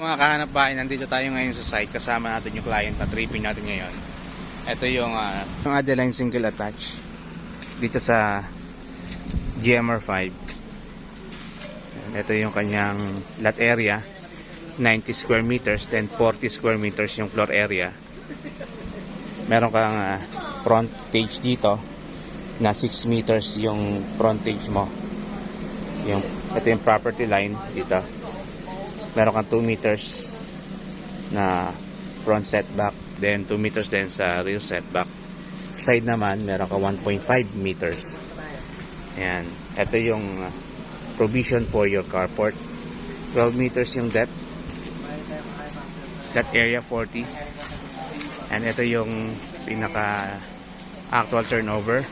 Mga kahanap bahay, nandito tayo ngayon sa site. Kasama natin yung client na tripping natin ngayon. Ito yung Adeline single attach dito sa GMR5. Ito yung kanyang lot area, 90 square meters, then 40 square meters yung floor area. Meron kang frontage dito na 6 meters yung frontage mo. Ito yung property line dito. Meron kang 2 meters na front setback, then 2 meters din sa rear setback. Sa side naman, meron ka 1.5 meters. Ayan. Ito yung provision for your carport. 12 meters yung depth. That area 40. And ito yung pinaka actual turnover.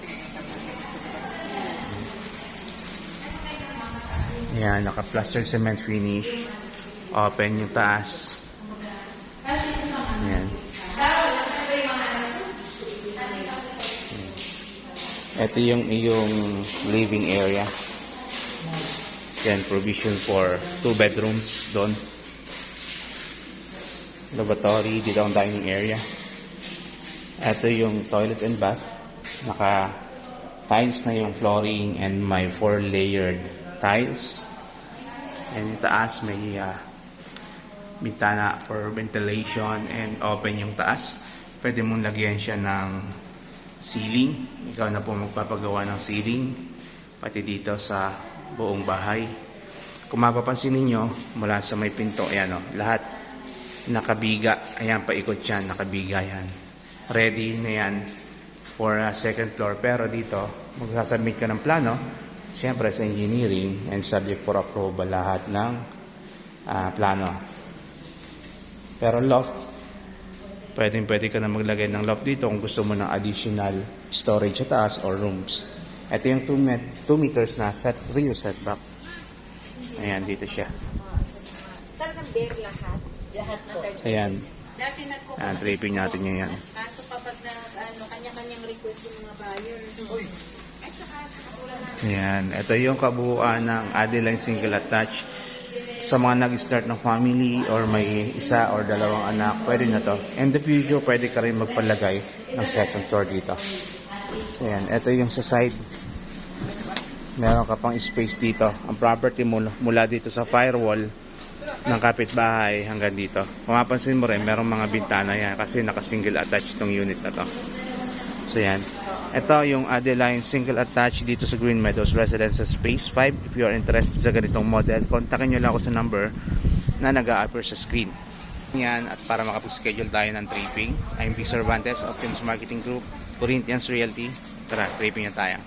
Ayan, naka-plastered cement finish. Open yung taas. Ayan. Ito yung iyong living area. Then provision for 2 bedrooms doon. Lavatory, dito ang dining area. Ito yung toilet and bath. Naka tiles na yung flooring and may 4 layered tiles. And yung taas may bintana for ventilation and open yung taas. Pwede mong lagyan siya ng ceiling. Ikaw na po magpapagawa ng ceiling pati dito sa buong bahay. Kung mapapansin niyo mula sa may pinto, ayan o, lahat nakabiga. Ayan, paikot yan, nakabiga yan. Ready na yan for second floor. Pero dito magsasubmit ka ng plano, siyempre sa engineering and subject for approval lahat ng plano. Pero loft, pwede ka na maglagay ng loft dito kung gusto mo ng additional storage sa taas or rooms. Ito yung 2 meters na rear setback. Ayan, dito siya. Talagang bare lahat? Lahat po. Ayan. Dati Ayan, draping natin yan. kaso kapag kanya-kanyang request yung mga buyer. At saka sa katulad na. Ayan, ito yung kabuuan ng Adeline single attach. Sa mga nag-start ng family or may isa or dalawang anak, pwede na to. In the future, pwede ka rin magpalagay ng second floor dito. Ayan, ito yung sa side. Meron ka pang space dito. Ang property mula dito sa firewall ng kapitbahay hanggang dito. Kung mapansin mo rin, merong mga bintana yan kasi naka-single attach tong unit na to. So yan. Ito yung Adeline single attach dito sa Green Meadows Residential Space 5. If you are interested sa ganitong model, kontakin nyo lang ako sa number na nag-a-appear sa screen. Yan, at para makapag-schedule tayo ng tripping, I'm P. Cervantes of Films Marketing Group, Corinthians Realty. Tara, tripping na tayo.